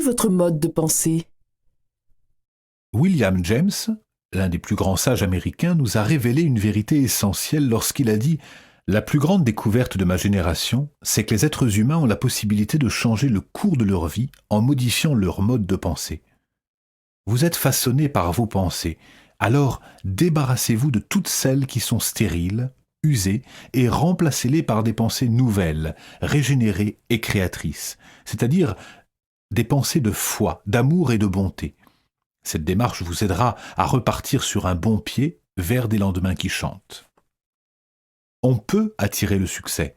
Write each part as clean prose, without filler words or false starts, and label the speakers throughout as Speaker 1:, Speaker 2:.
Speaker 1: votre mode de pensée?
Speaker 2: William James, l'un des plus grands sages américains, nous a révélé une vérité essentielle lorsqu'il a dit « La plus grande découverte de ma génération, c'est que les êtres humains ont la possibilité de changer le cours de leur vie en modifiant leur mode de pensée. » Vous êtes façonné par vos pensées, alors débarrassez-vous de toutes celles qui sont stériles, usées, et remplacez-les par des pensées nouvelles, régénérées et créatrices, c'est-à-dire des pensées de foi, d'amour et de bonté. Cette démarche vous aidera à repartir sur un bon pied vers des lendemains qui chantent. On peut attirer le succès.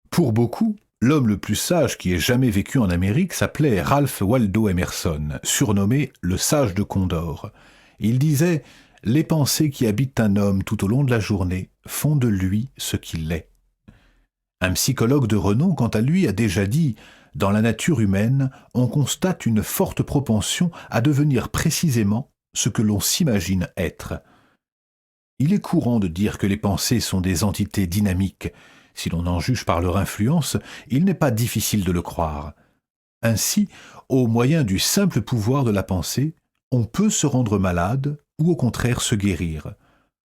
Speaker 2: Pour beaucoup, l'homme le plus sage qui ait jamais vécu en Amérique s'appelait Ralph Waldo Emerson, surnommé le sage de Condor. Il disait « Les pensées qui habitent un homme tout au long de la journée font de lui ce qu'il est. » Un psychologue de renom, quant à lui, a déjà dit « Dans la nature humaine, on constate une forte propension à devenir précisément ce que l'on s'imagine être. » Il est courant de dire que les pensées sont des entités dynamiques. Si l'on en juge par leur influence, il n'est pas difficile de le croire. Ainsi, au moyen du simple pouvoir de la pensée, on peut se rendre malade ou au contraire se guérir.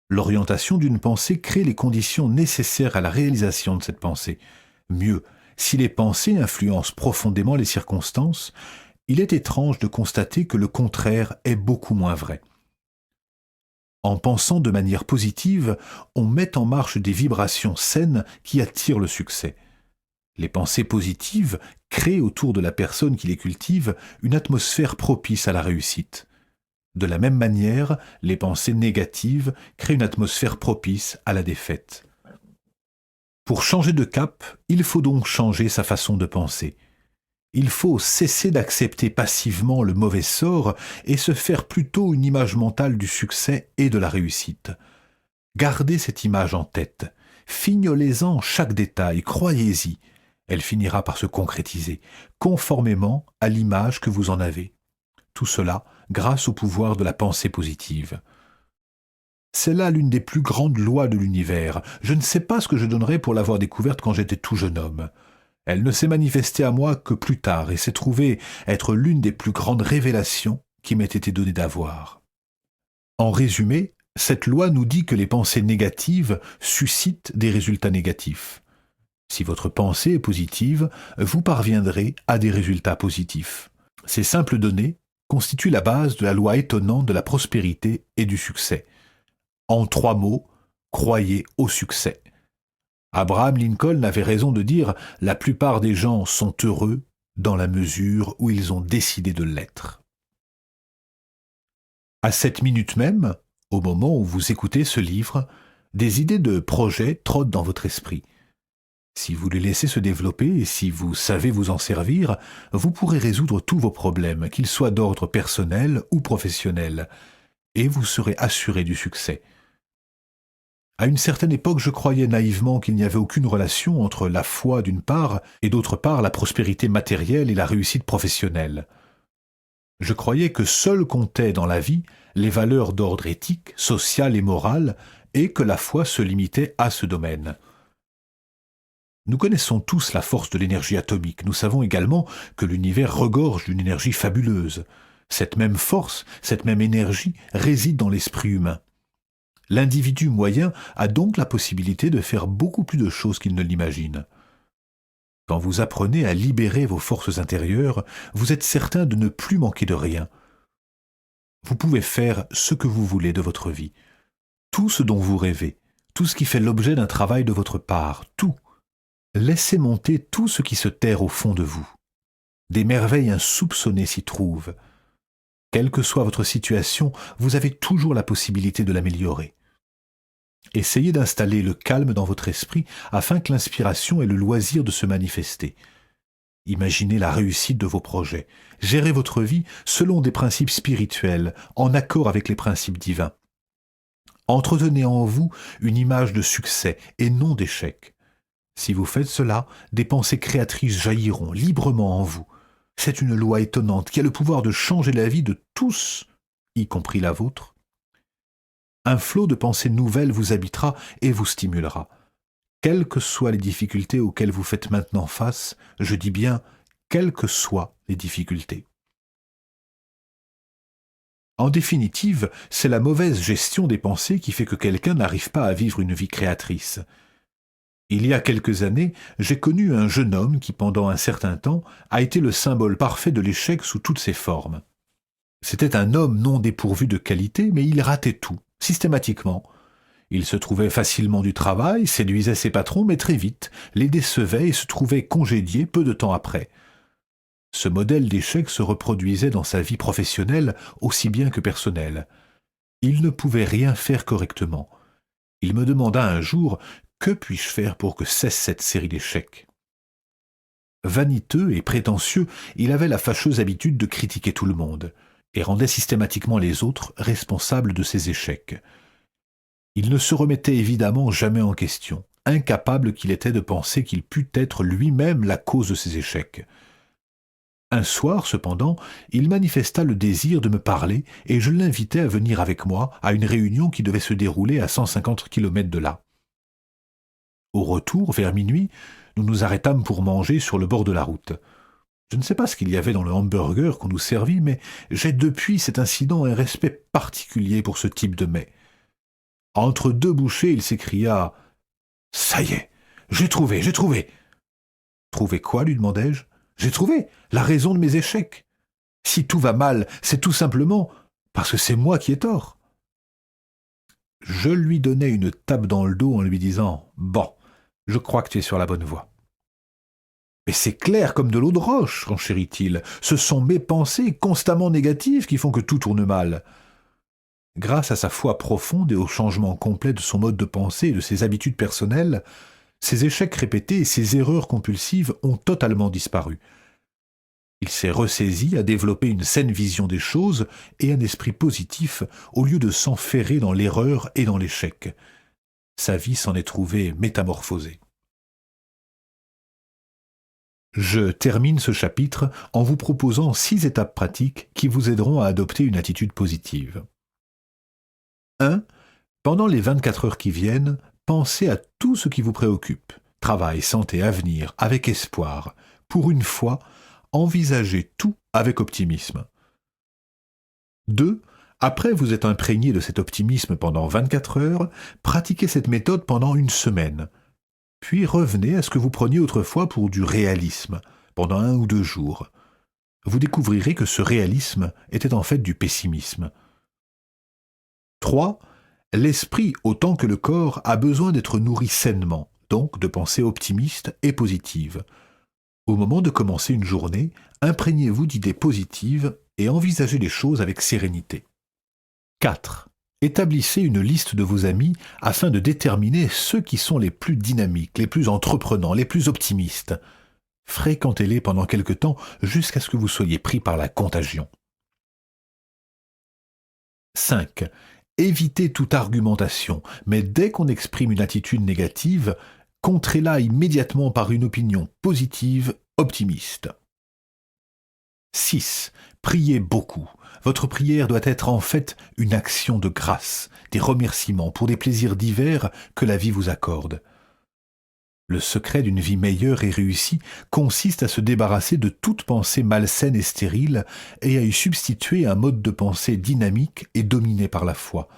Speaker 2: L'orientation d'une pensée crée les conditions nécessaires à la réalisation de cette pensée. Mieux, si les pensées influencent profondément les circonstances, il est étrange de constater que le contraire est beaucoup moins vrai. En pensant de manière positive, on met en marche des vibrations saines qui attirent le succès. Les pensées positives créent autour de la personne qui les cultive une atmosphère propice à la réussite. De la même manière, les pensées négatives créent une atmosphère propice à la défaite. Pour changer de cap, il faut donc changer sa façon de penser. Il faut cesser d'accepter passivement le mauvais sort et se faire plutôt une image mentale du succès et de la réussite. Gardez cette image en tête, fignolez-en chaque détail, croyez-y. Elle finira par se concrétiser, conformément à l'image que vous en avez. Tout cela grâce au pouvoir de la pensée positive. C'est là l'une des plus grandes lois de l'univers. Je ne sais pas ce que je donnerais pour l'avoir découverte quand j'étais tout jeune homme. Elle ne s'est manifestée à moi que plus tard et s'est trouvée être l'une des plus grandes révélations qui m'ait été donnée d'avoir. En résumé, cette loi nous dit que les pensées négatives suscitent des résultats négatifs. Si votre pensée est positive, vous parviendrez à des résultats positifs. Ces simples données constituent la base de la loi étonnante de la prospérité et du succès. En 3 mots, croyez au succès. Abraham Lincoln avait raison de dire « La plupart des gens sont heureux dans la mesure où ils ont décidé de l'être ». À cette minute même, au moment où vous écoutez ce livre, des idées de projets trottent dans votre esprit. Si vous les laissez se développer et si vous savez vous en servir, vous pourrez résoudre tous vos problèmes, qu'ils soient d'ordre personnel ou professionnel, et vous serez assuré du succès. À une certaine époque, je croyais naïvement qu'il n'y avait aucune relation entre la foi d'une part et d'autre part la prospérité matérielle et la réussite professionnelle. Je croyais que seules comptaient dans la vie les valeurs d'ordre éthique, social et moral, et que la foi se limitait à ce domaine. Nous connaissons tous la force de l'énergie atomique. Nous savons également que l'univers regorge d'une énergie fabuleuse. Cette même force, cette même énergie réside dans l'esprit humain. L'individu moyen a donc la possibilité de faire beaucoup plus de choses qu'il ne l'imagine. Quand vous apprenez à libérer vos forces intérieures, vous êtes certain de ne plus manquer de rien. Vous pouvez faire ce que vous voulez de votre vie, tout ce dont vous rêvez, tout ce qui fait l'objet d'un travail de votre part, tout. Laissez monter tout ce qui se terre au fond de vous. Des merveilles insoupçonnées s'y trouvent. Quelle que soit votre situation, vous avez toujours la possibilité de l'améliorer. Essayez d'installer le calme dans votre esprit afin que l'inspiration ait le loisir de se manifester. Imaginez la réussite de vos projets. Gérez votre vie selon des principes spirituels, en accord avec les principes divins. Entretenez en vous une image de succès et non d'échec. Si vous faites cela, des pensées créatrices jailliront librement en vous. C'est une loi étonnante qui a le pouvoir de changer la vie de tous, y compris la vôtre. Un flot de pensées nouvelles vous habitera et vous stimulera. Quelles que soient les difficultés auxquelles vous faites maintenant face, je dis bien, quelles que soient les difficultés. En définitive, c'est la mauvaise gestion des pensées qui fait que quelqu'un n'arrive pas à vivre une vie créatrice. Il y a quelques années, j'ai connu un jeune homme qui, pendant un certain temps, a été le symbole parfait de l'échec sous toutes ses formes. C'était un homme non dépourvu de qualité, mais il ratait tout, systématiquement. Il se trouvait facilement du travail, séduisait ses patrons, mais très vite, les décevait et se trouvait congédié peu de temps après. Ce modèle d'échec se reproduisait dans sa vie professionnelle aussi bien que personnelle. Il ne pouvait rien faire correctement. Il me demanda un jour « Que puis-je faire pour que cesse cette série d'échecs ?» Vaniteux et prétentieux, il avait la fâcheuse habitude de critiquer tout le monde et rendait systématiquement les autres responsables de ses échecs. Il ne se remettait évidemment jamais en question, incapable qu'il était de penser qu'il pût être lui-même la cause de ses échecs. Un soir, cependant, il manifesta le désir de me parler et je l'invitai à venir avec moi à une réunion qui devait se dérouler à 150 kilomètres de là. Au retour, vers minuit, nous nous arrêtâmes pour manger sur le bord de la route. Je ne sais pas ce qu'il y avait dans le hamburger qu'on nous servit, mais j'ai depuis cet incident un respect particulier pour ce type de mets. Entre deux bouchées, il s'écria « Ça y est, j'ai trouvé !» « Trouvé quoi ?» lui demandai-je. « J'ai trouvé la raison de mes échecs. Si tout va mal, c'est tout simplement parce que c'est moi qui ai tort. » Je lui donnai une tape dans le dos en lui disant « Bon, je crois que tu es sur la bonne voie. » « Mais c'est clair comme de l'eau de roche, renchérit-il. Ce sont mes pensées constamment négatives qui font que tout tourne mal. » Grâce à sa foi profonde et au changement complet de son mode de pensée et de ses habitudes personnelles, ses échecs répétés et ses erreurs compulsives ont totalement disparu. Il s'est ressaisi à développer une saine vision des choses et un esprit positif au lieu de s'enferrer dans l'erreur et dans l'échec. Sa vie s'en est trouvée métamorphosée. Je termine ce chapitre en vous proposant 6 étapes pratiques qui vous aideront à adopter une attitude positive. 1. Pendant les 24 heures qui viennent, pensez à tout ce qui vous préoccupe. Travail, santé, avenir, avec espoir. Pour une fois, envisagez tout avec optimisme. 2. Après vous êtes imprégné de cet optimisme pendant 24 heures, pratiquez cette méthode pendant une semaine. Puis revenez à ce que vous preniez autrefois pour du réalisme, pendant 1 ou 2 jours. Vous découvrirez que ce réalisme était en fait du pessimisme. 3. L'esprit autant que le corps a besoin d'être nourri sainement, donc de pensées optimistes et positives. Au moment de commencer une journée, imprégnez-vous d'idées positives et envisagez les choses avec sérénité. 4. Établissez une liste de vos amis afin de déterminer ceux qui sont les plus dynamiques, les plus entreprenants, les plus optimistes. Fréquentez-les pendant quelque temps jusqu'à ce que vous soyez pris par la contagion. 5. Évitez toute argumentation, mais dès qu'on exprime une attitude négative, contrez-la immédiatement par une opinion positive, optimiste. 6. Priez beaucoup. Votre prière doit être en fait une action de grâce, des remerciements pour des plaisirs divers que la vie vous accorde. Le secret d'une vie meilleure et réussie consiste à se débarrasser de toute pensée malsaine et stérile et à y substituer un mode de pensée dynamique et dominé par la foi.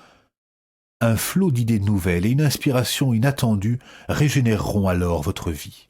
Speaker 2: Un flot d'idées nouvelles et une inspiration inattendue régénéreront alors votre vie.